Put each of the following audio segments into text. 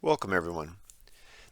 Welcome, everyone.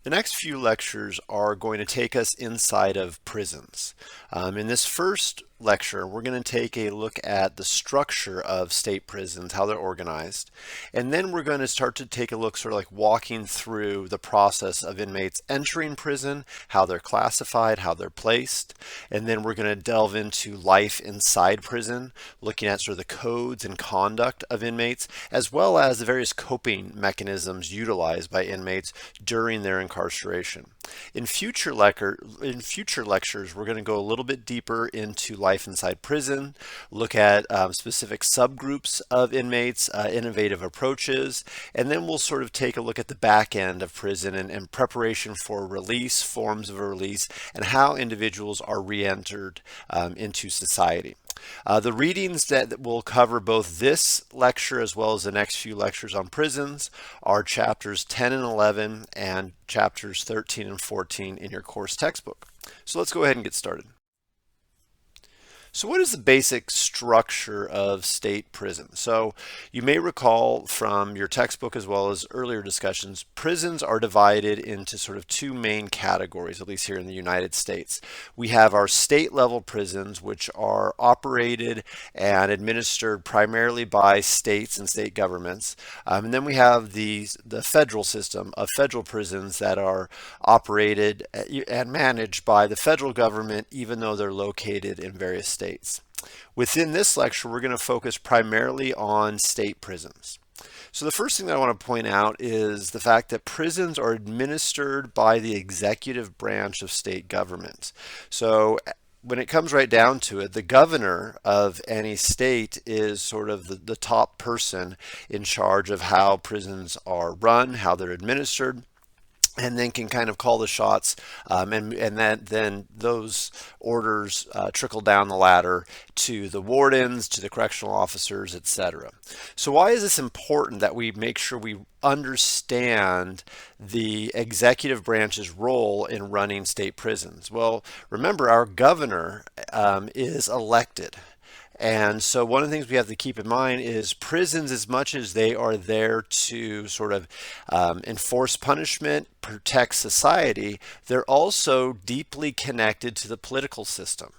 The next few lectures are going to take us inside of prisons. In this first lecture, we're going to take a look at the structure of state prisons, how they're organized, and then we're going to start to take a look, sort of like walking through the process of inmates entering prison, how they're classified, how they're placed, and then we're going to delve into life inside prison, looking at sort of the codes and conduct of inmates, as well as the various coping mechanisms utilized by inmates during their incarceration. In future lectures, we're going to go a little bit deeper into life inside prison, look at specific subgroups of inmates, innovative approaches, and then we'll sort of take a look at the back end of prison and preparation for release, forms of a release, and how individuals are re-entered into society. The readings that will cover both this lecture as well as the next few lectures on prisons are chapters 10 and 11 and chapters 13 and 14 in your course textbook. So let's go ahead and get started. So what is the basic structure of state prison? So you may recall from your textbook as well as earlier discussions, prisons are divided into sort of two main categories, at least here in the United States. We have our state level prisons, which are operated and administered primarily by states and state governments. And then we have the federal system of federal prisons that are operated and managed by the federal government, even though they're located in various states. Within this lecture, we're going to focus primarily on state prisons. So the first thing that I want to point out is the fact that prisons are administered by the executive branch of state government. So when it comes right down to it, the governor of any state is sort of the top person in charge of how prisons are run, how they're administered, and then can kind of call the shots, and then those orders trickle down the ladder to the wardens, to the correctional officers, etc. So why is this important that we make sure we understand the executive branch's role in running state prisons? Well, remember, our governor is elected. And so one of the things we have to keep in mind is prisons, as much as they are there to sort of enforce punishment, protect society, they're also deeply connected to the political system.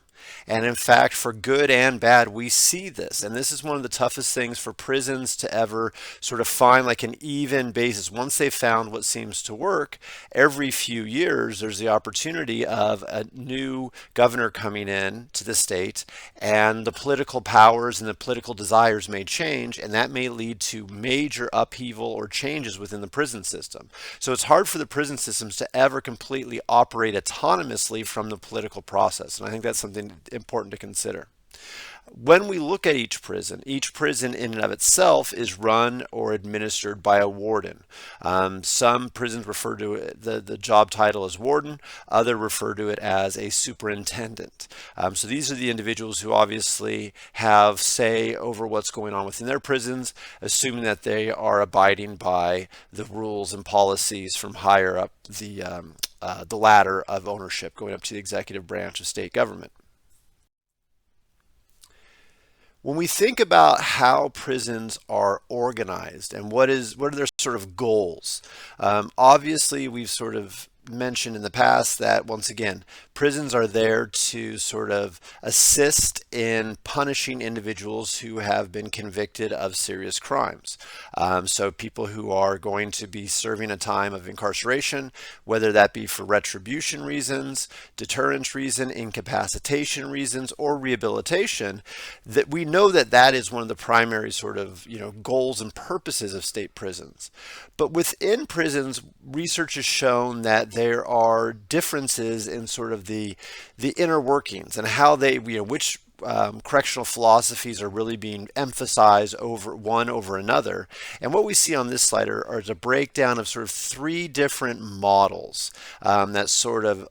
And in fact, for good and bad, we see this. And this is one of the toughest things for prisons to ever sort of find like an even basis. Once they've found what seems to work, every few years, there's the opportunity of a new governor coming in to the state, and the political powers and the political desires may change, and that may lead to major upheaval or changes within the prison system. So it's hard for the prison systems to ever completely operate autonomously from the political process. And I think that's something important to consider. When we look at each prison in and of itself is run or administered by a warden. Some prisons refer to it, the job title as warden, others refer to it as a superintendent. So these are the individuals who obviously have say over what's going on within their prisons, assuming that they are abiding by the rules and policies from higher up the ladder of ownership, going up to the executive branch of state government. When we think about how prisons are organized and what are their sort of goals, obviously we've sort of mentioned in the past that, once again, prisons are there to sort of assist in punishing individuals who have been convicted of serious crimes. So people who are going to be serving a time of incarceration, whether that be for retribution reasons, deterrence reason, incapacitation reasons, or rehabilitation, that we know that that is one of the primary sort of goals and purposes of state prisons. But within prisons, research has shown that there are differences in sort of the inner workings and how they, which correctional philosophies are really being emphasized over another. And what we see on this slide is a breakdown of sort of three different models that sort of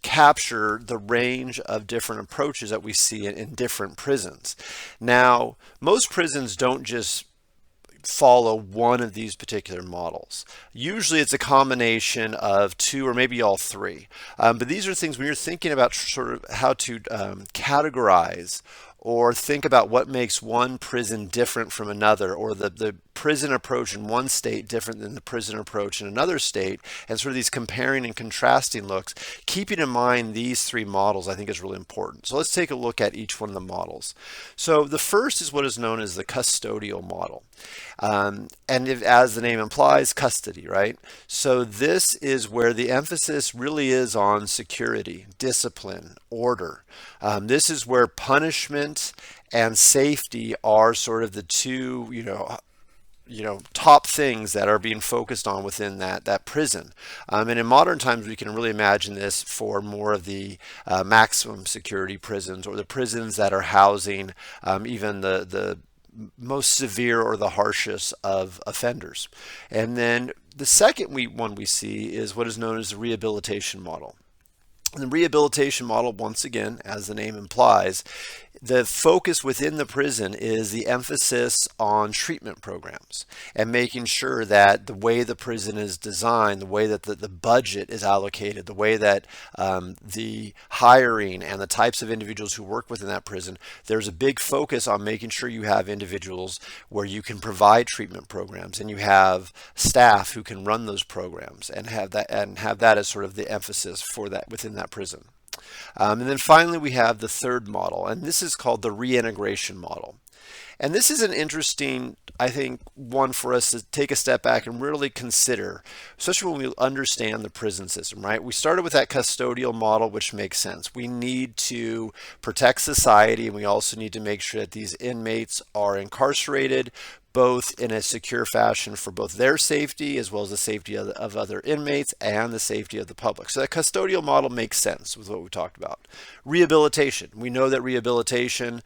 capture the range of different approaches that we see in different prisons. Now, most prisons don't just follow one of these particular models. Usually it's a combination of two or maybe all three. But these are things when you're thinking about sort of how to categorize or think about what makes one prison different from another, or the prison approach in one state different than the prison approach in another state, and sort of these comparing and contrasting looks, keeping in mind these three models I think is really important. So let's take a look at each one of the models. So the first is what is known as the custodial model. And if, as the name implies, custody, right? So this is where the emphasis really is on security, discipline, order. This is where punishment and safety are sort of the two, top things that are being focused on within that prison. And in modern times, we can really imagine this for more of the maximum security prisons, or the prisons that are housing even the most severe or the harshest of offenders. And then the second one we see is what is known as the rehabilitation model. And the rehabilitation model, once again, as the name implies, the focus within the prison is the emphasis on treatment programs and making sure that the way the prison is designed, the way that the budget is allocated, the way that the hiring and the types of individuals who work within that prison, there's a big focus on making sure you have individuals where you can provide treatment programs, and you have staff who can run those programs and have that as sort of the emphasis for that within that prison. And then finally, we have the third model, and this is called the reintegration model. And this is an interesting, I think, one for us to take a step back and really consider, especially when we understand the prison system, right? We started with that custodial model, which makes sense. We need to protect society, and we also need to make sure that these inmates are incarcerated both in a secure fashion for both their safety as well as the safety of other inmates and the safety of the public. So that custodial model makes sense with what we talked about. Rehabilitation. We know that rehabilitation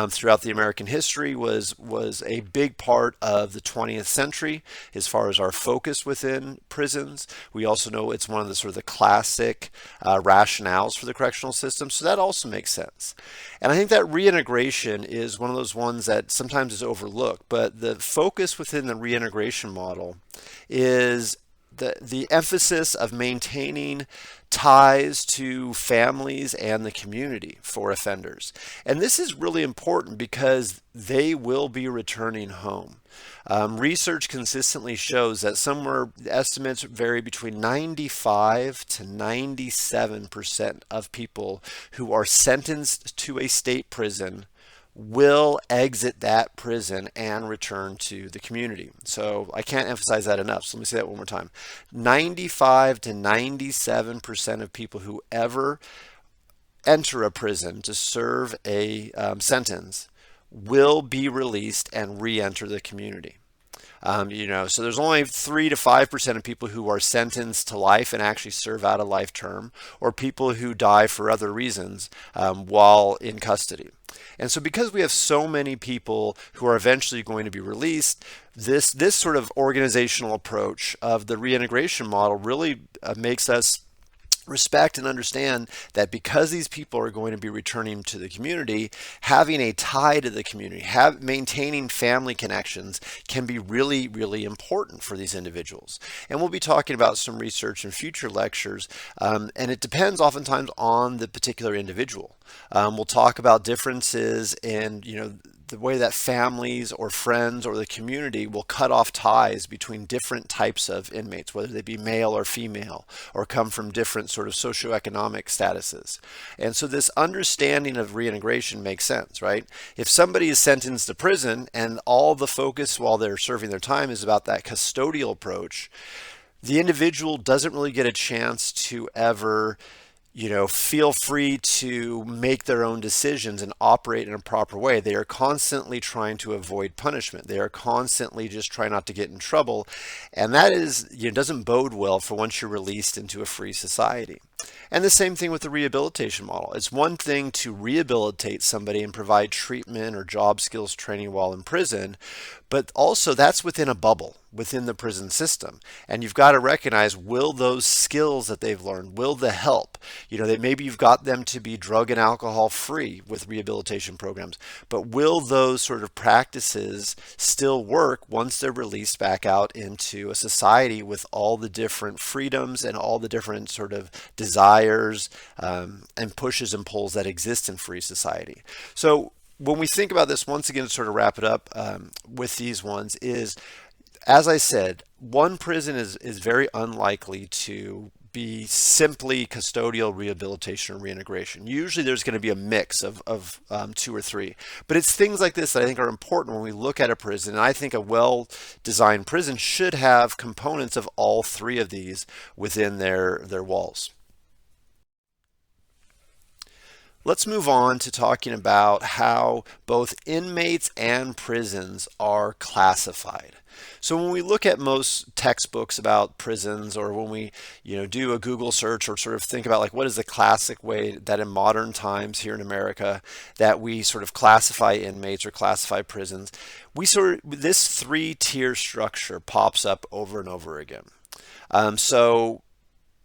throughout the American history was a big part of the 20th century as far as our focus within prisons. We also know it's one of the sort of the classic rationales for the correctional system. So that also makes sense. And I think that reintegration is one of those ones that sometimes is overlooked, but the focus within the reintegration model is the emphasis of maintaining ties to families and the community for offenders. And this is really important because they will be returning home. Research consistently shows that estimates vary between 95 to 97% of people who are sentenced to a state prison will exit that prison and return to the community. So I can't emphasize that enough. So let me say that one more time. 95 to 97% of people who ever enter a prison to serve a sentence will be released and re-enter the community. So there's only 3 to 5% of people who are sentenced to life and actually serve out a life term, or people who die for other reasons while in custody. And so because we have so many people who are eventually going to be released, this sort of organizational approach of the reintegration model really makes us respect and understand that because these people are going to be returning to the community, having a tie to the community, maintaining family connections can be really, really important for these individuals. And we'll be talking about some research in future lectures, and it depends oftentimes on the particular individual. We'll talk about differences in, the way that families or friends or the community will cut off ties between different types of inmates, whether they be male or female, or come from different sort of socioeconomic statuses. And so this understanding of reintegration makes sense, right? If somebody is sentenced to prison and all the focus while they're serving their time is about that custodial approach, the individual doesn't really get a chance to ever feel free to make their own decisions and operate in a proper way. They are constantly trying to avoid punishment. They are constantly just trying not to get in trouble. And that doesn't bode well for once you're released into a free society. And the same thing with the rehabilitation model. It's one thing to rehabilitate somebody and provide treatment or job skills training while in prison, but also that's within a bubble within the prison system. And you've got to recognize, will those skills that they've learned, will the help? That maybe you've got them to be drug and alcohol free with rehabilitation programs, but will those sort of practices still work once they're released back out into a society with all the different freedoms and all the different sort of desires and pushes and pulls that exist in free society? So when we think about this, once again, to sort of wrap it up with these ones, is as I said, one prison is very unlikely to be simply custodial rehabilitation or reintegration. Usually there's going to be a mix of two or three. But it's things like this that I think are important when we look at a prison. And I think a well-designed prison should have components of all three of these within their walls. Let's move on to talking about how both inmates and prisons are classified. So when we look at most textbooks about prisons, or when we, do a Google search or sort of think about like what is the classic way that in modern times here in America that we sort of classify inmates or classify prisons, this three-tier structure pops up over and over again. So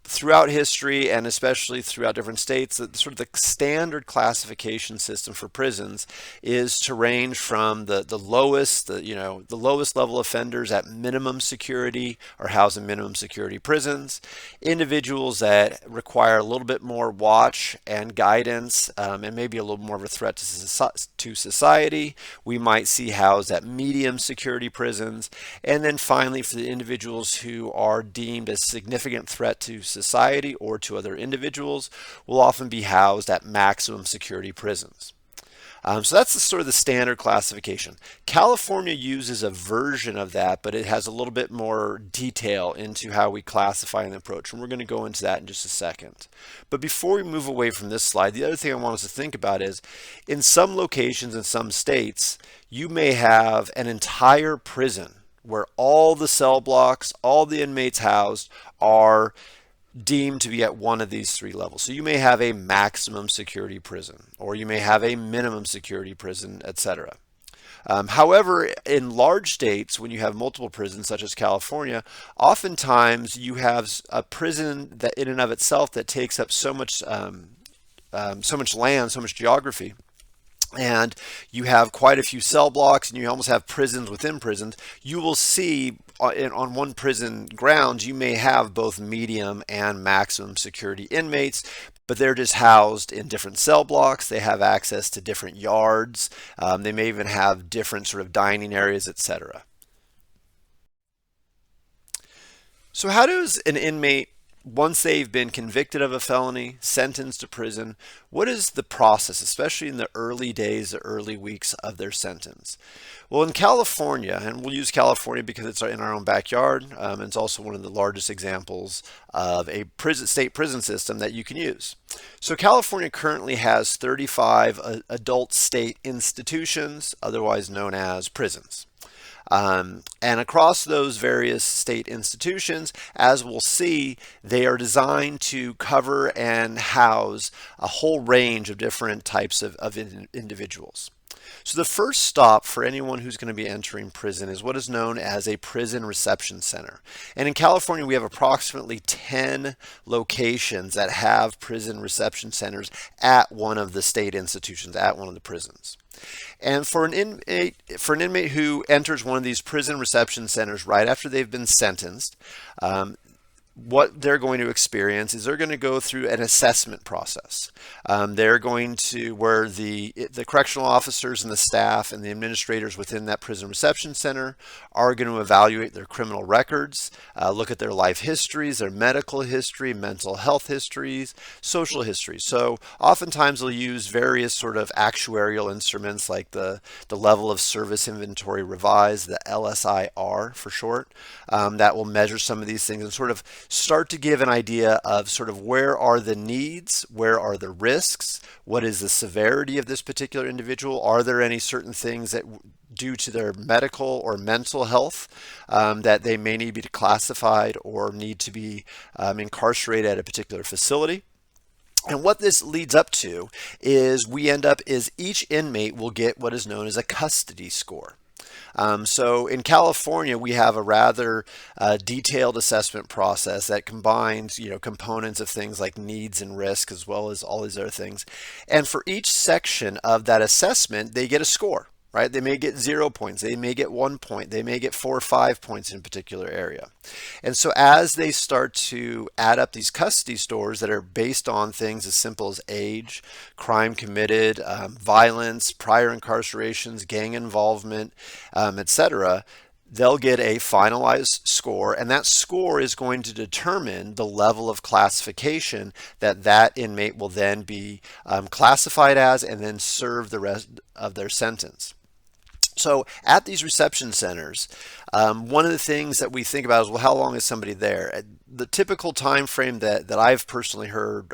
throughout history, and especially throughout different states, that sort of the standard classification system for prisons is to range from the lowest, the lowest level offenders at minimum security are housed in minimum security prisons. Individuals that require a little bit more watch and guidance, and maybe a little more of a threat to society, we might see housed at medium security prisons. And then finally, for the individuals who are deemed a significant threat to society or to other individuals, will often be housed at maximum security prisons. So that's sort of the standard classification. California uses a version of that, but it has a little bit more detail into how we classify and approach, and we're going to go into that in just a second. But before we move away from this slide, the other thing I want us to think about is, in some locations in some states, you may have an entire prison where all the cell blocks, all the inmates housed are deemed to be at one of these three levels. So you may have a maximum security prison, or you may have a minimum security prison, etc. However, in large states, when you have multiple prisons, such as California, oftentimes you have a prison that in and of itself that takes up so much land, so much geography, and you have quite a few cell blocks, and you almost have prisons within prisons. You will see on one prison grounds, you may have both medium and maximum security inmates, but they're just housed in different cell blocks. They have access to different yards. They may even have different sort of dining areas, etc. So how does an inmate, once they've been convicted of a felony, sentenced to prison, what is the process, especially in the early days, the early weeks of their sentence? Well, in California, and we'll use California because it's in our own backyard, and it's also one of the largest examples of a state prison system that you can use. So California currently has 35 adult state institutions, otherwise known as prisons. And across those various state institutions, as we'll see, they are designed to cover and house a whole range of different types of individuals. So the first stop for anyone who's going to be entering prison is what is known as a prison reception center. And in California, we have approximately 10 locations that have prison reception centers at one of the state institutions, at one of the prisons. And for an inmate who enters one of these prison reception centers right after they've been sentenced, what they're going to experience is they're going to go through an assessment process. They're going to, where the correctional officers and the staff and the administrators within that prison reception center are going to evaluate their criminal records, look at their life histories, their medical history, mental health histories, social histories. So oftentimes they'll use various sort of actuarial instruments like the level of service inventory revised, the LSIR for short, that will measure some of these things and sort of start to give an idea of sort of where are the needs, where are the risks, what is the severity of this particular individual, are there any certain things that due to their medical or mental health that they may need to be classified or need to be incarcerated at a particular facility. And what this leads up to is each inmate will get what is known as a custody score. So in California, we have a rather detailed assessment process that combines, components of things like needs and risk, as well as all these other things. And for each section of that assessment, they get a score. right? They may get 0 points, they may get 1 point, they may get 4 or 5 points in a particular area. And so as they start to add up these custody scores that are based on things as simple as age, crime committed, violence, prior incarcerations, gang involvement, etc., they'll get a finalized score, and that score is going to determine the level of classification that that inmate will then be classified as and then serve the rest of their sentence. So at these reception centers, one of the things that we think about is, well, how long is somebody there? The typical time frame that I've personally heard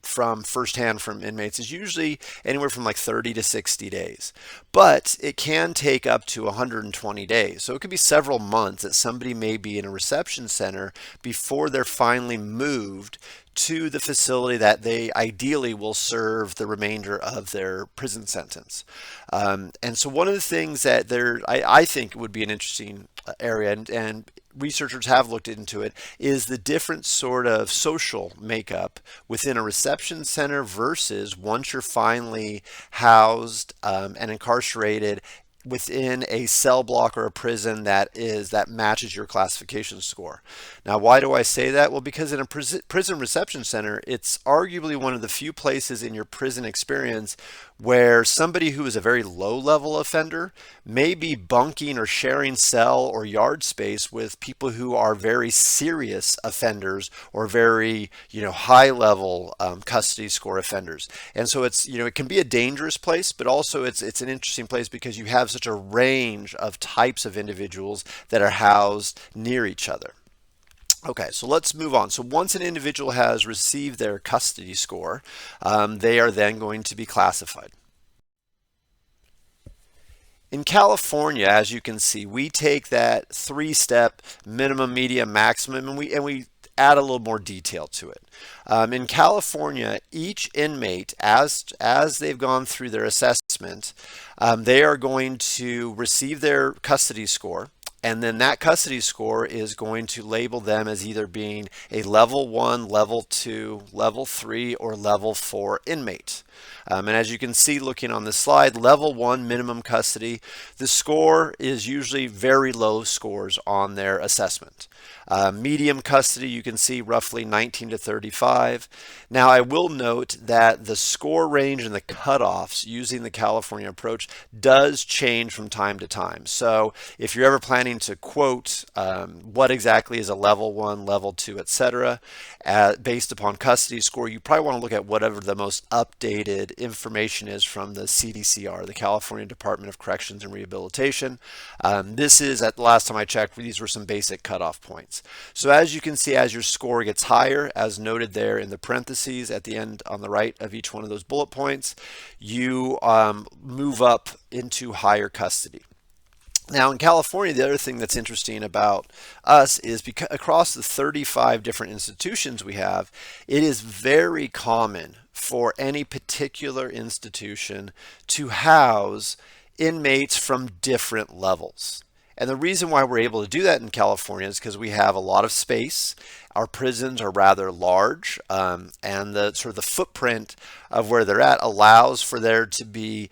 from firsthand from inmates is usually anywhere from like 30 to 60 days, but it can take up to 120 days. So it could be several months that somebody may be in a reception center before they're finally moved to the facility that they ideally will serve the remainder of their prison sentence. And so one of the things that I think would be an interesting area, and researchers have looked into it, is the different sort of social makeup within a reception center versus once you're finally housed and incarcerated within a cell block or a prison that matches your classification score. Now, why do I say that? Well, because in a prison reception center, it's arguably one of the few places in your prison experience where somebody who is a very low level offender may be bunking or sharing cell or yard space with people who are very serious offenders or very, high level custody score offenders. And so it's, it can be a dangerous place, but also it's an interesting place because you have such a range of types of individuals that are housed near each other. Okay, so let's move on. So once an individual has received their custody score, they are then going to be classified. In California, as you can see, we take that three-step minimum, medium, maximum, and we add a little more detail to it. In California, each inmate, as they've gone through their assessment, they are going to receive their custody score. And then that custody score is going to label them as either being a level 1, level 2, level 3, or level 4 inmate. And as you can see looking on this slide, level 1 minimum custody, the score is usually very low scores on their assessment. Medium custody, you can see roughly 19 to 35. Now, I will note that the score range and the cutoffs using the California approach does change from time to time. So if you're ever planning to quote what exactly is a level 1, level 2, etc., based upon custody score, you probably want to look at whatever the most updated information is from the CDCR, the California Department of Corrections and Rehabilitation. This is, at the last time I checked, these were some basic cutoff points. So as you can see, as your score gets higher, as noted there in the parentheses at the end on the right of each one of those bullet points, you move up into higher custody. Now in California, the other thing that's interesting about us is because across the 35 different institutions we have, it is very common for any particular institution to house inmates from different levels. And the reason why we're able to do that in California is because we have a lot of space. Our prisons are rather large, and the sort of the footprint of where they're at allows for there to be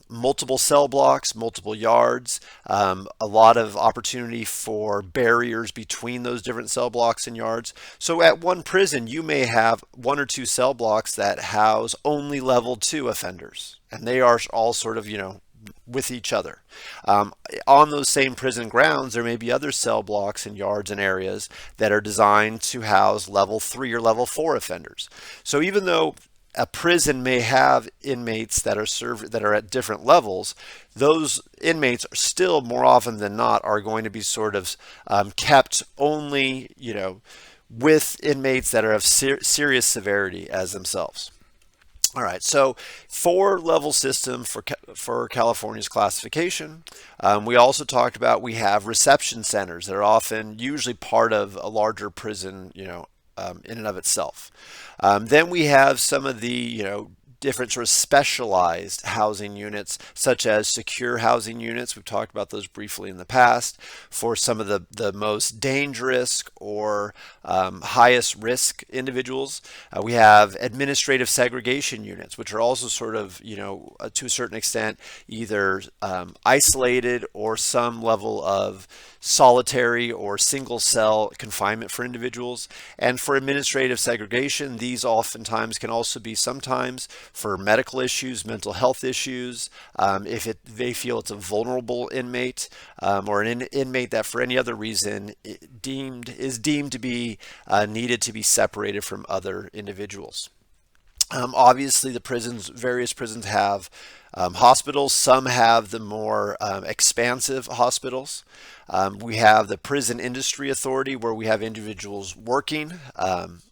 multiple cell blocks, multiple yards, a lot of opportunity for barriers between those different cell blocks and yards. So at one prison, you may have 1 or 2 cell blocks that house only level 2 offenders, and they are all sort of, with each other. On those same prison grounds, there may be other cell blocks and yards and areas that are designed to house level 3 or level 4 offenders. So even though a prison may have inmates that are served that are at different levels, those inmates are still more often than not are going to be sort of kept only, with inmates that are of serious severity as themselves. All right, so 4-level system for California's classification. We also talked about we have reception centers that are often usually part of a larger prison, in and of itself. Then we have some of the, different sort of specialized housing units, such as secure housing units. We've talked about those briefly in the past for some of the most dangerous or highest risk individuals. We have administrative segregation units, which are also sort of, to a certain extent, either isolated or some level of solitary or single cell confinement for individuals. And for administrative segregation, these oftentimes can also be sometimes for medical issues, mental health issues, if they feel it's a vulnerable inmate, or an inmate that for any other reason is deemed to be needed to be separated from other individuals. Obviously, various prisons have hospitals. Some have the more expansive hospitals. We have the Prison Industry Authority, where we have individuals working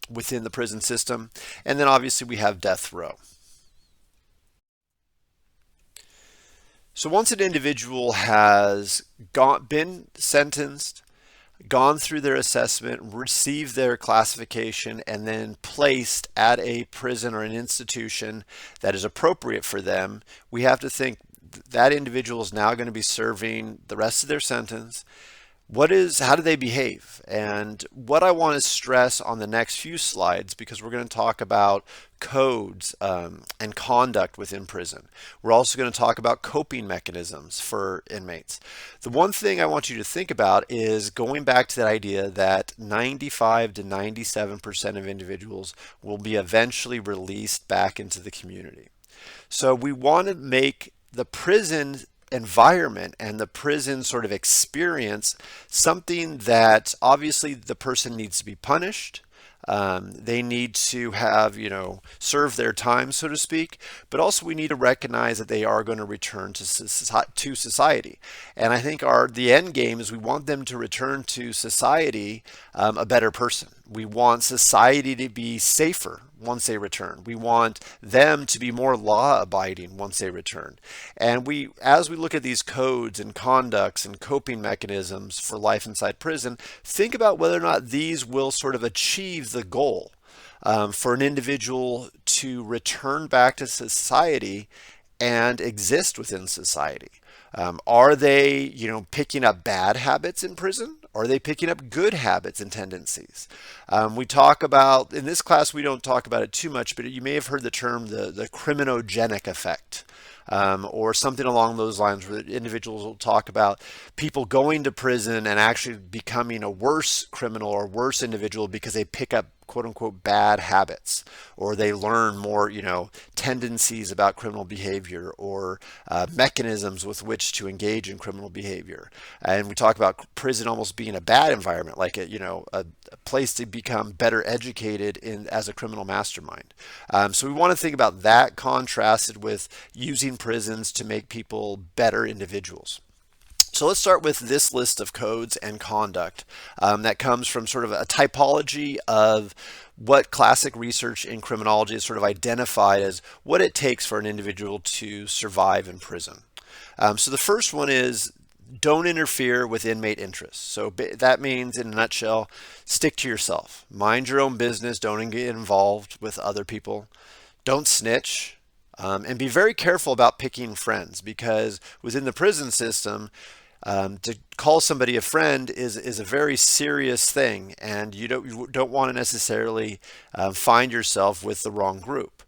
within the prison system. And then obviously we have death row. So once an individual has been sentenced, gone through their assessment, received their classification, and then placed at a prison or an institution that is appropriate for them, we have to think that individual is now going to be serving the rest of their sentence. How do they behave? And what I want to stress on the next few slides, because we're going to talk about codes and conduct within prison. We're also going to talk about coping mechanisms for inmates. The one thing I want you to think about is going back to that idea that 95 to 97% of individuals will be eventually released back into the community. So we want to make the prison environment and the prison sort of experience something that obviously the person needs to be punished. They need to have, serve their time, so to speak, but also we need to recognize that they are going to return to society. And I think the end game is we want them to return to society a better person. We want society to be safer once they return. We want them to be more law-abiding once they return. And as we look at these codes and conducts and coping mechanisms for life inside prison, think about whether or not these will sort of achieve the goal for an individual to return back to society and exist within society. Are they, picking up bad habits in prison? Or are they picking up good habits and tendencies? We talk about, in this class, we don't talk about it too much, but you may have heard the term the criminogenic effect. Or something along those lines, where individuals will talk about people going to prison and actually becoming a worse criminal or worse individual because they pick up quote unquote bad habits, or they learn more, tendencies about criminal behavior or mechanisms with which to engage in criminal behavior. And we talk about prison almost being a bad environment, like a place to become better educated as a criminal mastermind. So we want to think about that contrasted with using prisons to make people better individuals. So let's start with this list of codes and conduct that comes from sort of a typology of what classic research in criminology has sort of identified as what it takes for an individual to survive in prison. So the first one is don't interfere with inmate interests. So that means, in a nutshell, stick to yourself. Mind your own business. Don't get involved with other people. Don't snitch. And be very careful about picking friends, because within the prison system, to call somebody a friend is a very serious thing, and you don't want to necessarily find yourself with the wrong group.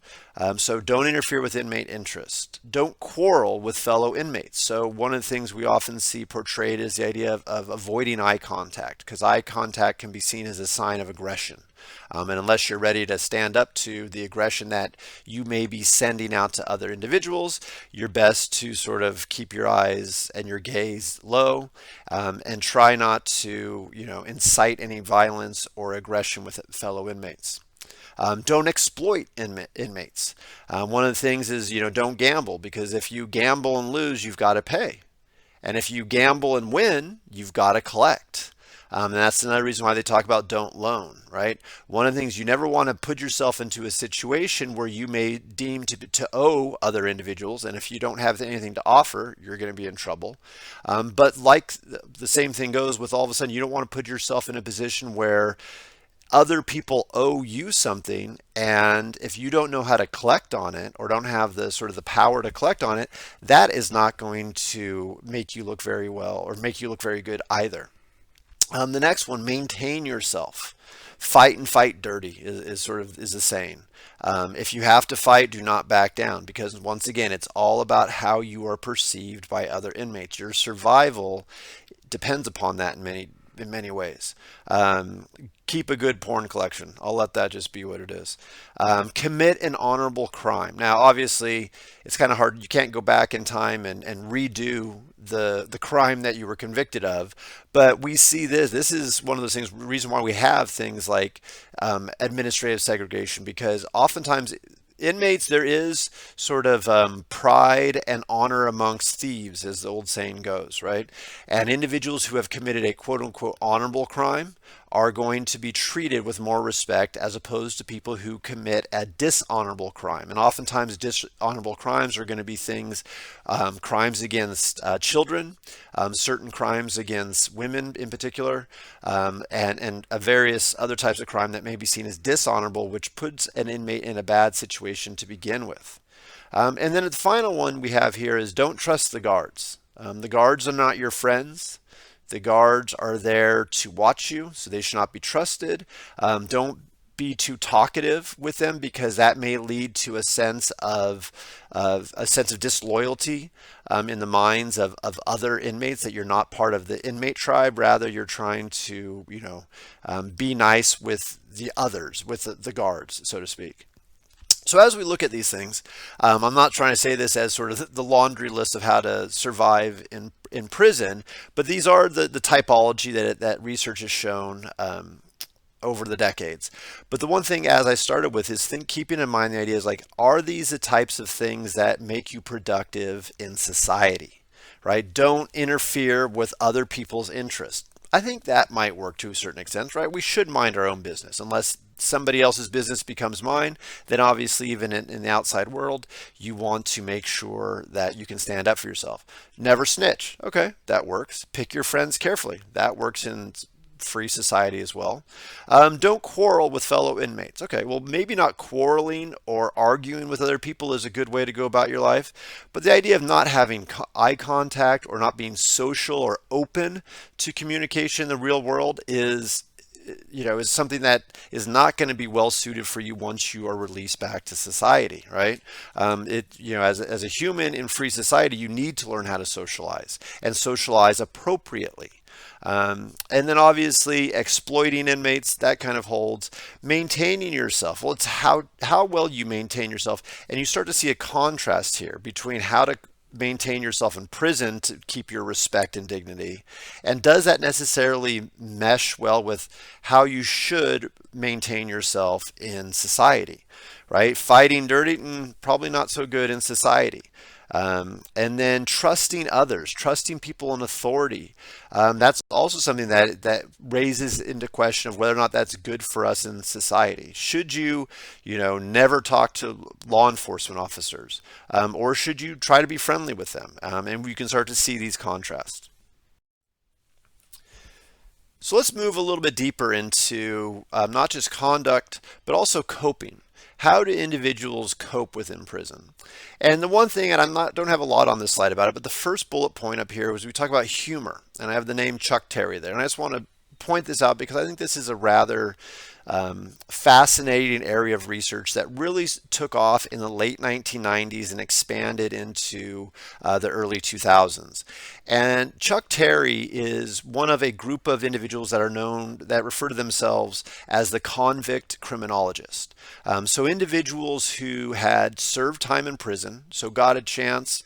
So don't interfere with inmate interest. Don't quarrel with fellow inmates. So one of the things we often see portrayed is the idea of avoiding eye contact, because eye contact can be seen as a sign of aggression. And unless you're ready to stand up to the aggression that you may be sending out to other individuals, you're best to sort of keep your eyes and your gaze low, and try not to, incite any violence or aggression with fellow inmates. Don't exploit inmates. One of the things is, don't gamble, because if you gamble and lose, you've got to pay. And if you gamble and win, you've got to collect. And that's another reason why they talk about don't loan, right? One of the things, you never want to put yourself into a situation where you may deem to owe other individuals. And if you don't have anything to offer, you're going to be in trouble. But like the same thing goes with, all of a sudden, you don't want to put yourself in a position where other people owe you something, and if you don't know how to collect on it or don't have the sort of the power to collect on it, that is not going to make you look very well or make you look very good either. The next one, maintain yourself. Fight and fight dirty is sort of is a saying. If you have to fight, do not back down, because once again, it's all about how you are perceived by other inmates. Your survival depends upon that in many ways. Keep a good porn collection. I'll let that just be what it is. Commit an honorable crime. Now, obviously, it's kind of hard. You can't go back in time and redo the crime that you were convicted of, but we see this. This is one of those things. Reason why we have things like administrative segregation, because oftentimes inmates, there is sort of pride and honor amongst thieves, as the old saying goes, right? And individuals who have committed a quote unquote honorable crime are going to be treated with more respect, as opposed to people who commit a dishonorable crime. And oftentimes dishonorable crimes are going to be things, crimes against children, certain crimes against women in particular, and various other types of crime that may be seen as dishonorable, which puts an inmate in a bad situation to begin with. And then the final one we have here is don't trust the guards. The guards are not your friends. The guards are there to watch you, so they should not be trusted. Don't be too talkative with them, because that may lead to a sense of disloyalty in the minds of other inmates, that you're not part of the inmate tribe. Rather, you're trying to be nice with the others, with the guards, so to speak. So as we look at these things, I'm not trying to say this as sort of the laundry list of how to survive in prison, but these are the typology that research has shown over the decades. But the one thing, as I started with, is keeping in mind the idea is like, are these the types of things that make you productive in society, right? Don't interfere with other people's interests. I think that might work to a certain extent, right? We should mind our own business. Unless somebody else's business becomes mine, then obviously even in the outside world, you want to make sure that you can stand up for yourself. Never snitch. Okay, that works. Pick your friends carefully. That works in free society as well. Don't quarrel with fellow inmates. Okay, well, maybe not quarreling or arguing with other people is a good way to go about your life, but the idea of not having eye contact or not being social or open to communication in the real world is something that is not going to be well suited for you once you are released back to society, right? As a human in free society, you need to learn how to socialize and socialize appropriately. And then obviously exploiting inmates, that kind of holds. Maintaining yourself. Well, it's how well you maintain yourself. And you start to see a contrast here between how to maintain yourself in prison to keep your respect and dignity, and does that necessarily mesh well with how you should maintain yourself in society, right? Fighting dirty, probably not so good in society. And then trusting others, trusting people in authority. That's also something that raises into question of whether or not that's good for us in society. Should you, never talk to law enforcement officers, or should you try to be friendly with them? And you can start to see these contrasts. So let's move a little bit deeper into not just conduct, but also coping. How do individuals cope within prison? And the one thing, and don't have a lot on this slide about it, but the first bullet point up here was we talk about humor, and I have the name Chuck Terry there. And I just want to point this out because I think this is a rather fascinating area of research that really took off in the late 1990s and expanded into the early 2000s. And Chuck Terry is one of a group of individuals that refer to themselves as the convict criminologist. So individuals who had served time in prison, so got a chance,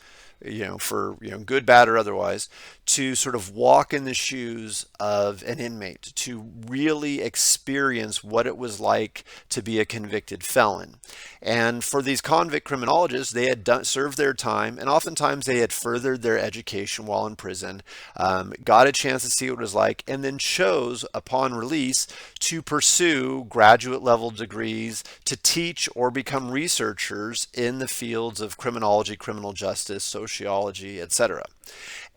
for good, bad, or otherwise, to sort of walk in the shoes of an inmate, to really experience what it was like to be a convicted felon. And for these convict criminologists, they had served their time, and oftentimes they had furthered their education while in prison, got a chance to see what it was like, and then chose, upon release, to pursue graduate level degrees, to teach or become researchers in the fields of criminology, criminal justice, sociology, etc.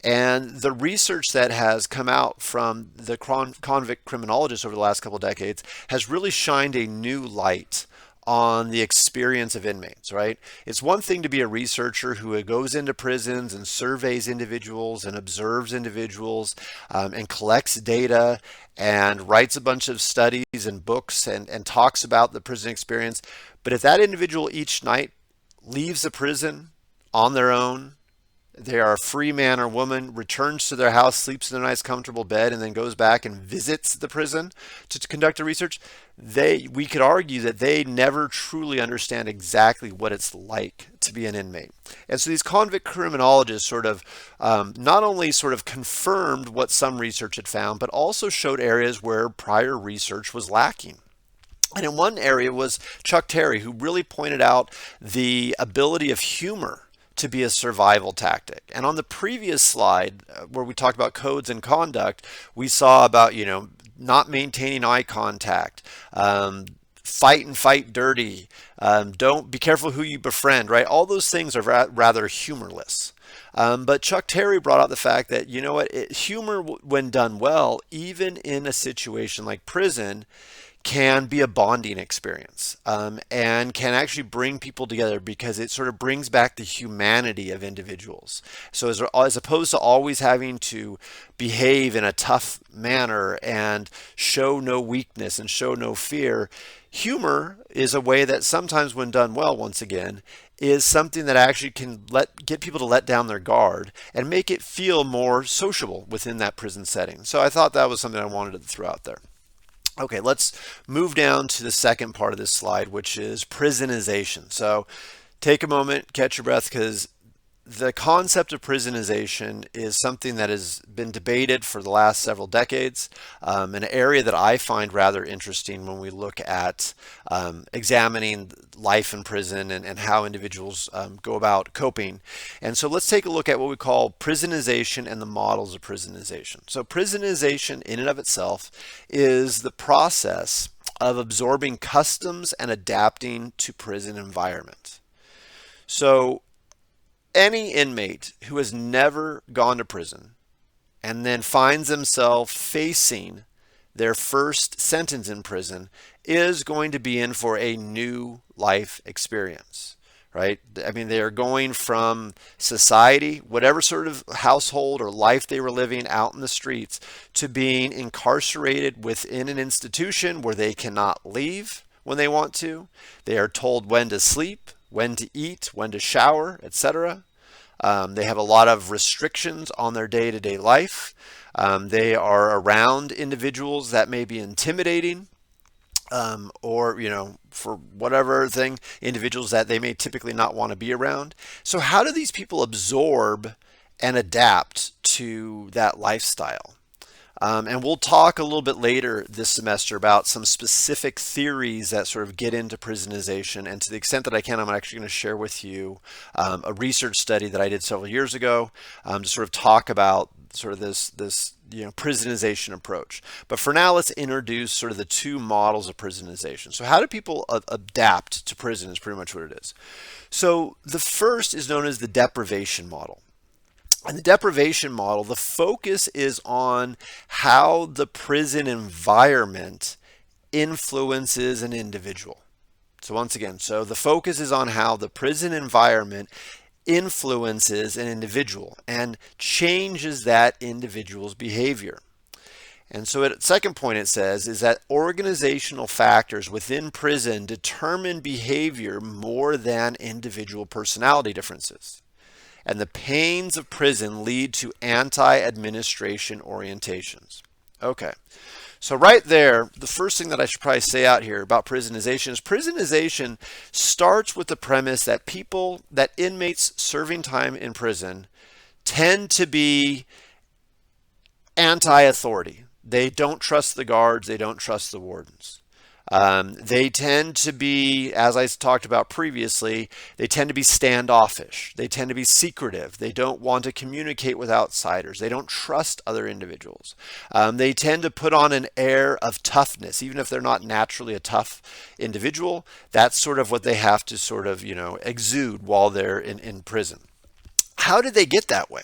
And the research that has come out from the convict criminologists over the last couple of decades has really shined a new light on the experience of inmates, right? It's one thing to be a researcher who goes into prisons and surveys individuals and observes individuals and collects data and writes a bunch of studies and books and talks about the prison experience. But if that individual each night leaves the prison on their own, they are a free man or woman, returns to their house, sleeps in a nice comfortable bed, and then goes back and visits the prison to conduct the research, we could argue that they never truly understand exactly what it's like to be an inmate. And so these convict criminologists sort of not only sort of confirmed what some research had found, but also showed areas where prior research was lacking. And in one area was Chuck Terry, who really pointed out the ability of humor to be a survival tactic. And on the previous slide, where we talked about codes and conduct, we saw about, not maintaining eye contact, fight and fight dirty, don't be careful who you befriend, right? All those things are rather humorless. But Chuck Terry brought out the fact that, humor, when done well, even in a situation like prison, can be a bonding experience and can actually bring people together because it sort of brings back the humanity of individuals. So as opposed to always having to behave in a tough manner and show no weakness and show no fear, humor is a way that sometimes, when done well, once again, is something that actually can get people to let down their guard and make it feel more sociable within that prison setting. So I thought that was something I wanted to throw out there. Okay, let's move down to the second part of this slide, which is prisonization. So take a moment, catch your breath, because the concept of prisonization is something that has been debated for the last several decades, an area that I find rather interesting when we look at examining life in prison and how individuals go about coping. And so let's take a look at what we call prisonization and the models of prisonization. So prisonization in and of itself is the process of absorbing customs and adapting to prison environment. So any inmate who has never gone to prison and then finds themselves facing their first sentence in prison is going to be in for a new life experience, right? I mean, they are going from society, whatever sort of household or life they were living out in the streets, to being incarcerated within an institution where they cannot leave when they want to. They are told when to sleep, when to eat, when to shower, etc. They have a lot of restrictions on their day-to-day life. They are around individuals that may be intimidating or, for whatever thing, individuals that they may typically not want to be around. So how do these people absorb and adapt to that lifestyle? And we'll talk a little bit later this semester about some specific theories that sort of get into prisonization. And to the extent that I can, I'm actually going to share with you a research study that I did several years ago to sort of talk about sort of this prisonization approach. But for now, let's introduce sort of the two models of prisonization. So how do people adapt to prison is pretty much what it is. So the first is known as the deprivation model. And the deprivation model, the focus is on how the prison environment influences an individual. So once again, so the focus is on how the prison environment influences an individual and changes that individual's behavior. And so at second point it says is that organizational factors within prison determine behavior more than individual personality differences. And the pains of prison lead to anti-administration orientations. Okay, so right there, the first thing that I should probably say out here about prisonization is prisonization starts with the premise that inmates serving time in prison tend to be anti-authority. They don't trust the guards, they don't trust the wardens. They tend to be, as I talked about previously, they tend to be standoffish. They tend to be secretive. They don't want to communicate with outsiders. They don't trust other individuals. They tend to put on an air of toughness, even if they're not naturally a tough individual. That's sort of what they have to sort of, exude while they're in prison. How did they get that way?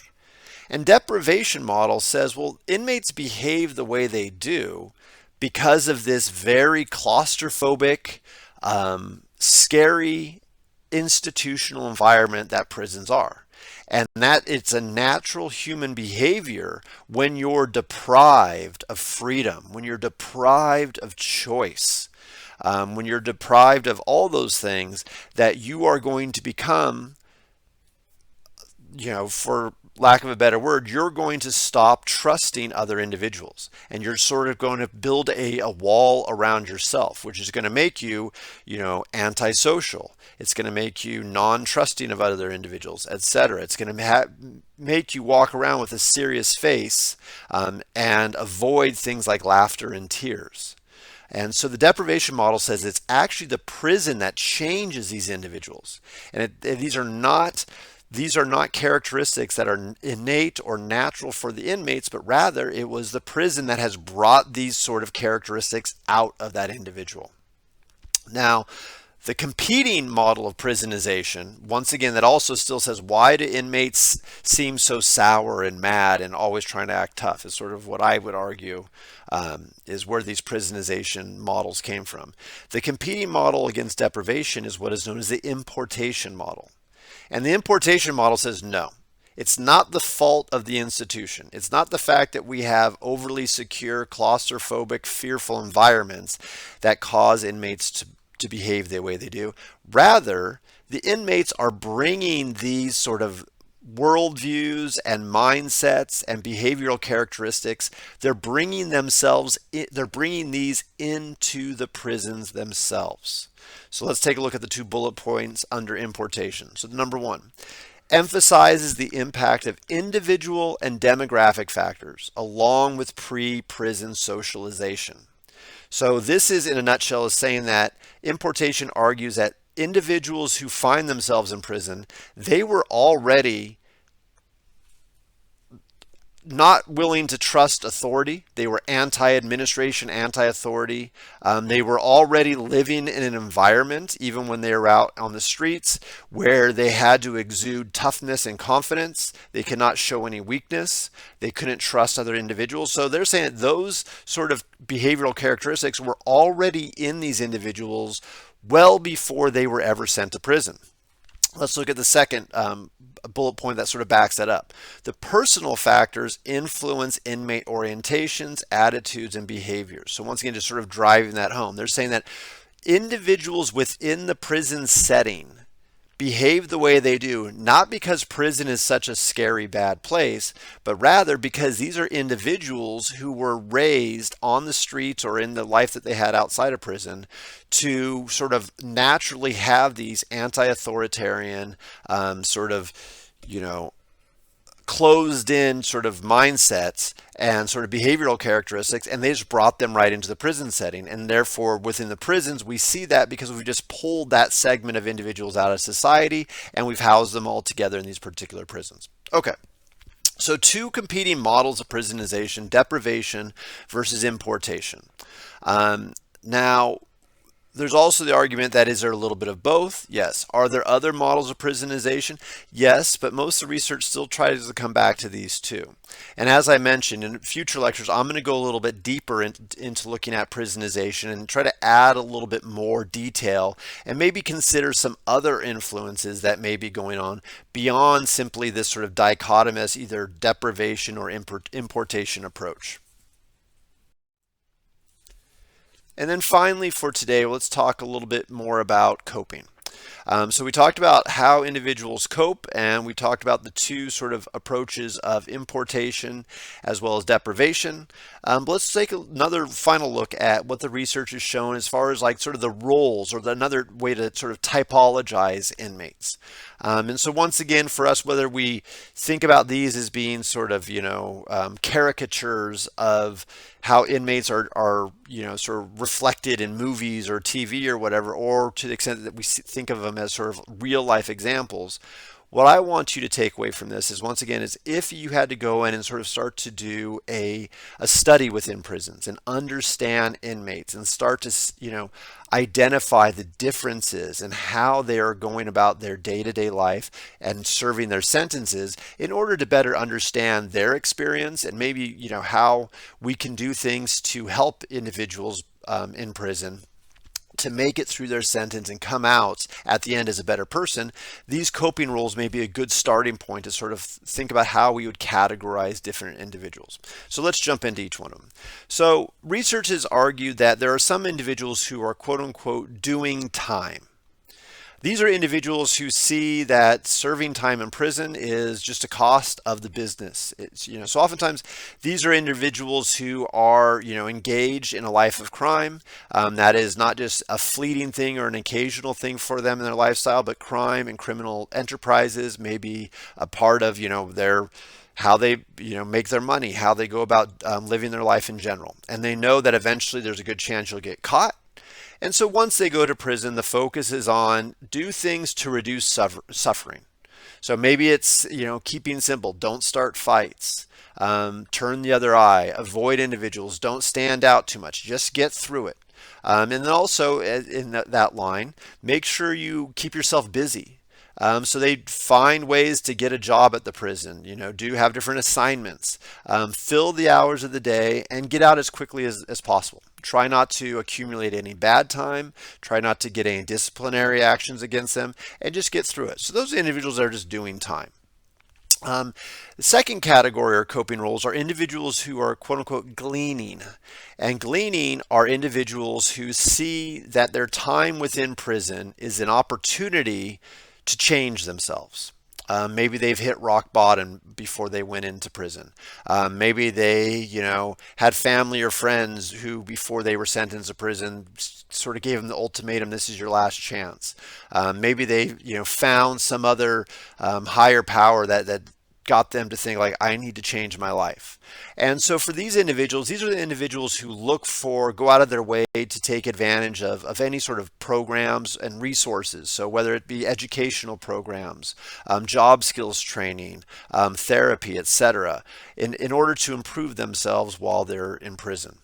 And deprivation model says, well, inmates behave the way they do because of this very claustrophobic, scary institutional environment that prisons are. And that it's a natural human behavior when you're deprived of freedom, when you're deprived of choice, when you're deprived of all those things, that you are going to become, for lack of a better word, you're going to stop trusting other individuals, and you're sort of going to build a wall around yourself, which is going to make you, antisocial. It's going to make you non-trusting of other individuals, etc. It's going to make you walk around with a serious face, and avoid things like laughter and tears. And so the deprivation model says it's actually the prison that changes these individuals, and these are not characteristics that are innate or natural for the inmates, but rather it was the prison that has brought these sort of characteristics out of that individual. Now, the competing model of prisonization, once again, that also still says, why do inmates seem so sour and mad and always trying to act tough, is sort of what I would argue is where these prisonization models came from. The competing model against deprivation is what is known as the importation model. And the importation model says, no, it's not the fault of the institution. It's not the fact that we have overly secure, claustrophobic, fearful environments that cause inmates to behave the way they do. Rather, the inmates are bringing these sort of worldviews and mindsets and behavioral characteristics. They're bringing these into the prisons themselves. So let's take a look at the 2 bullet points under importation. So number 1 emphasizes the impact of individual and demographic factors along with pre-prison socialization. So this is, in a nutshell, is saying that importation argues that individuals who find themselves in prison, they were already not willing to trust authority. They were anti-administration, anti-authority. They were already living in an environment, even when they were out on the streets, where they had to exude toughness and confidence. They could not show any weakness. They couldn't trust other individuals. So they're saying that those sort of behavioral characteristics were already in these individuals well before they were ever sent to prison. Let's look at the second bullet point that sort of backs that up. The personal factors influence inmate orientations, attitudes, and behaviors. So once again, just sort of driving that home. They're saying that individuals within the prison setting behave the way they do, not because prison is such a scary, bad place, but rather because these are individuals who were raised on the streets or in the life that they had outside of prison to sort of naturally have these anti-authoritarian, closed in sort of mindsets and sort of behavioral characteristics, and they just brought them right into the prison setting. And therefore, within the prisons, we see that because we've just pulled that segment of individuals out of society and we've housed them all together in these particular prisons. Okay. So 2 competing models of prisonization, deprivation versus importation. Now, there's also the argument that, is there a little bit of both? Yes. Are there other models of prisonization? Yes, but most of the research still tries to come back to these 2. And as I mentioned in future lectures, I'm going to go a little bit deeper into looking at prisonization and try to add a little bit more detail and maybe consider some other influences that may be going on beyond simply this sort of dichotomous either deprivation or importation approach. And then finally for today, let's talk a little bit more about coping. So we talked about how individuals cope, and we talked about the 2 sort of approaches of importation as well as deprivation. But let's take another final look at what the research has shown as far as like sort of the roles, or another way to sort of typologize inmates. And so once again, for us, whether we think about these as being sort of, caricatures of how inmates are sort of reflected in movies or TV or whatever, or to the extent that we think of them as sort of real life examples, What I want you to take away from this is, once again, is if you had to go in and sort of start to do a study within prisons and understand inmates and start to, identify the differences and how they are going about their day-to-day life and serving their sentences in order to better understand their experience and maybe, how we can do things to help individuals in prison to make it through their sentence and come out at the end as a better person. These coping rules may be a good starting point to sort of think about how we would categorize different individuals. So let's jump into each one of them. So research has argued that there are some individuals who are quote unquote doing time. These are individuals who see that serving time in prison is just a cost of the business. So oftentimes these are individuals who are, engaged in a life of crime. That is not just a fleeting thing or an occasional thing for them in their lifestyle, but crime and criminal enterprises may be a part of, their how they make their money, how they go about living their life in general. And they know that eventually there's a good chance you'll get caught. And so once they go to prison, the focus is on do things to reduce suffering. So maybe it's, keeping simple. Don't start fights. Turn the other eye. Avoid individuals. Don't stand out too much. Just get through it. And then also in that line, make sure you keep yourself busy. So they find ways to get a job at the prison, do have different assignments, fill the hours of the day and get out as quickly as possible. Try not to accumulate any bad time, try not to get any disciplinary actions against them, and just get through it. So those individuals are just doing time. The second category or coping roles are individuals who are quote unquote gleaning. And gleaning are individuals who see that their time within prison is an opportunity to change themselves. Maybe they've hit rock bottom before they went into prison. Maybe they, had family or friends who, before they were sentenced to prison, sort of gave them the ultimatum, this is your last chance. Maybe they, found some other higher power that got them to think like, I need to change my life. And so for these individuals, these are the individuals who go out of their way to take advantage of any sort of programs and resources. So whether it be educational programs, job skills training, therapy, etc., in order to improve themselves while they're in prison.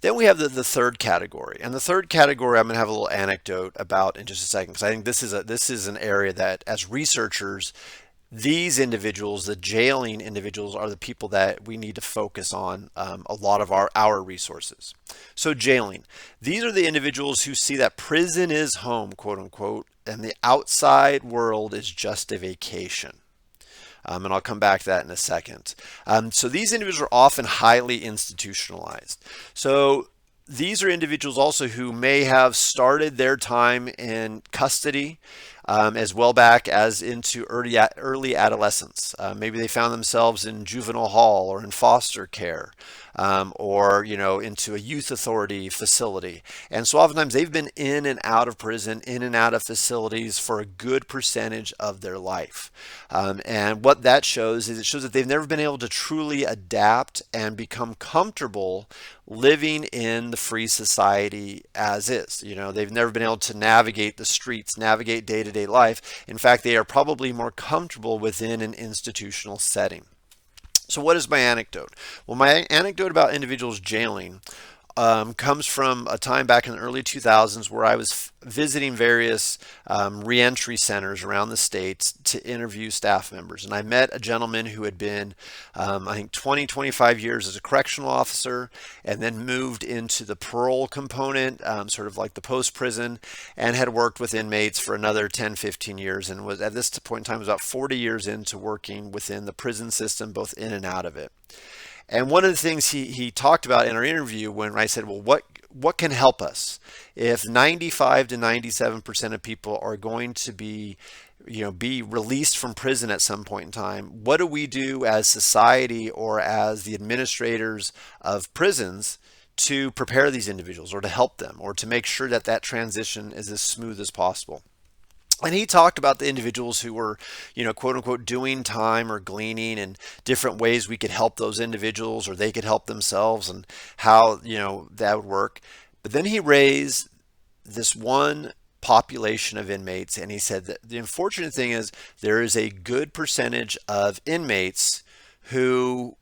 Then we have the third category, and the third category I'm going to have a little anecdote about in just a second, because I think this is an area that, as researchers, these individuals, the jailing individuals, are the people that we need to focus on a lot of our resources. So jailing, these are the individuals who see that prison is home, quote unquote, and the outside world is just a vacation. And I'll come back to that in a second. So these individuals are often highly institutionalized. So these are individuals also who may have started their time in custody as well back as into early adolescence. Maybe they found themselves in juvenile hall or in foster care, or into a youth authority facility. And so oftentimes they've been in and out of prison, in and out of facilities for a good percentage of their life. And what that shows is it shows that they've never been able to truly adapt and become comfortable living in the free society as is. They've never been able to navigate the streets, navigate day-to-day life. In fact, they are probably more comfortable within an institutional setting. So what is my anecdote? Well, my anecdote about individuals jailing comes from a time back in the early 2000s where I was visiting various reentry centers around the states to interview staff members. And I met a gentleman who had been, I think, 25 years as a correctional officer, and then moved into the parole component, sort of like the post-prison, and had worked with inmates for another 10-15 years, and was at this point in time was about 40 years into working within the prison system, both in and out of it. And one of the things he talked about in our interview, when I said, well, what can help us if 95 to 97% of people are going to be released from prison at some point in time? What do we do as society or as the administrators of prisons to prepare these individuals or to help them or to make sure that transition is as smooth as possible? And he talked about the individuals who were, quote unquote, doing time or gleaning, and different ways we could help those individuals or they could help themselves, and how, that would work. But then he raised this one population of inmates, and he said that the unfortunate thing is there is a good percentage of inmates who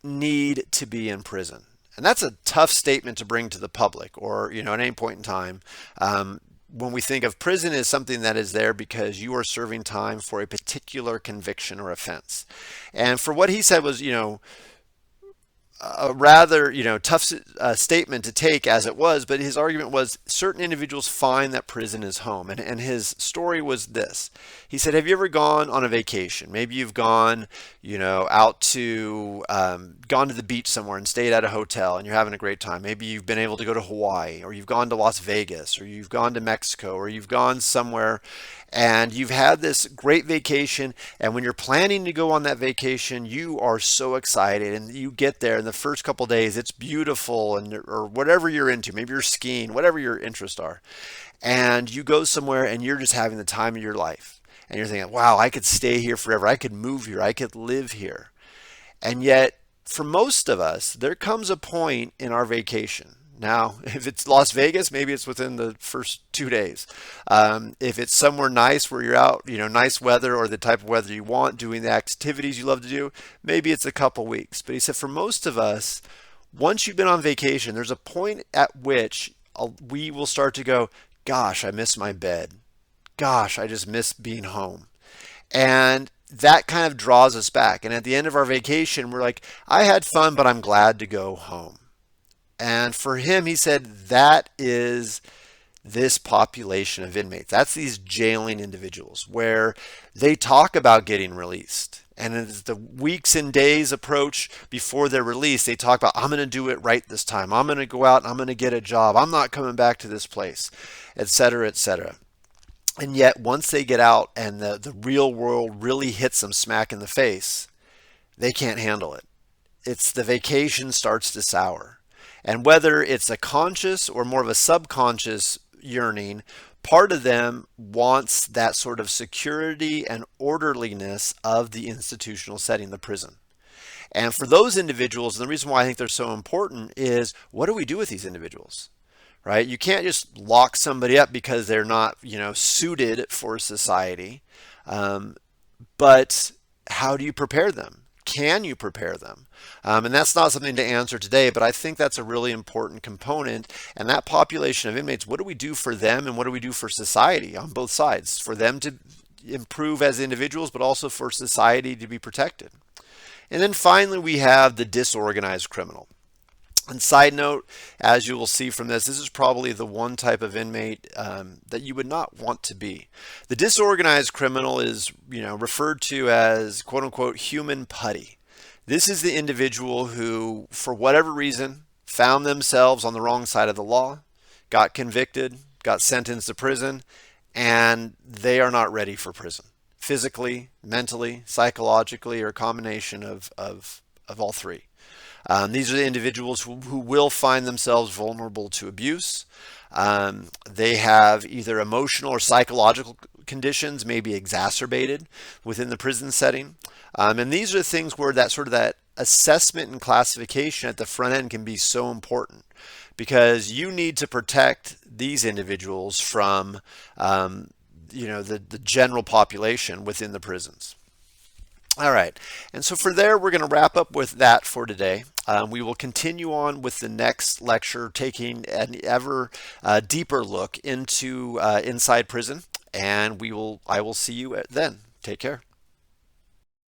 need to be in prison. And that's a tough statement to bring to the public, or, at any point in time. When we think of prison as something that is there because you are serving time for a particular conviction or offense. And for what he said was, a rather tough statement to take as it was, but his argument was certain individuals find that prison is home. And his story was this. He said, have you ever gone on a vacation? Maybe you've gone out to gone to the beach somewhere and stayed at a hotel and you're having a great time. Maybe you've been able to go to Hawaii, or you've gone to Las Vegas, or you've gone to Mexico, or you've gone somewhere and you've had this great vacation, and when you're planning to go on that vacation, you are so excited, and you get there in the first couple of days, it's beautiful, or whatever you're into, maybe you're skiing, whatever your interests are, and you go somewhere and you're just having the time of your life, and you're thinking, wow, I could stay here forever, I could move here, I could live here. And yet, for most of us, there comes a point in our vacation. Now, if it's Las Vegas, maybe it's within the first 2 days. If it's somewhere nice where you're out, nice weather or the type of weather you want, doing the activities you love to do, maybe it's a couple weeks. But he said for most of us, once you've been on vacation, there's a point at which we will start to go, gosh, I miss my bed. Gosh, I just miss being home. And that kind of draws us back. And at the end of our vacation, we're like, I had fun, but I'm glad to go home. And for him, he said that is this population of inmates. That's these jailing individuals where they talk about getting released. And as the weeks and days approach before they're released, they talk about, I'm going to do it right this time. I'm going to go out and I'm going to get a job. I'm not coming back to this place, etc., etc. And yet once they get out and the real world really hits them smack in the face, they can't handle it. It's the vacation starts to sour. And whether it's a conscious or more of a subconscious yearning, part of them wants that sort of security and orderliness of the institutional setting, the prison. And for those individuals, and the reason why I think they're so important is, what do we do with these individuals? Right? You can't just lock somebody up because they're not, suited for society. But how do you prepare them? Can you prepare them? And that's not something to answer today, but I think that's a really important component. And that population of inmates, what do we do for them and what do we do for society on both sides? For them to improve as individuals, but also for society to be protected. And then finally, we have the disorganized criminal. And side note, as you will see from this is probably the one type of inmate that you would not want to be. The disorganized criminal is, referred to as quote unquote human putty. This is the individual who, for whatever reason, found themselves on the wrong side of the law, got convicted, got sentenced to prison, and they are not ready for prison. Physically, mentally, psychologically, or a combination of all three. These are the individuals who will find themselves vulnerable to abuse. They have either emotional or psychological conditions, maybe exacerbated within the prison setting. And these are the things where that assessment and classification at the front end can be so important, because you need to protect these individuals from the general population within the prisons. All right, and so for there, we're going to wrap up with that for today. We will continue on with the next lecture, taking an ever deeper look into inside prison, and I will see you then. Take care.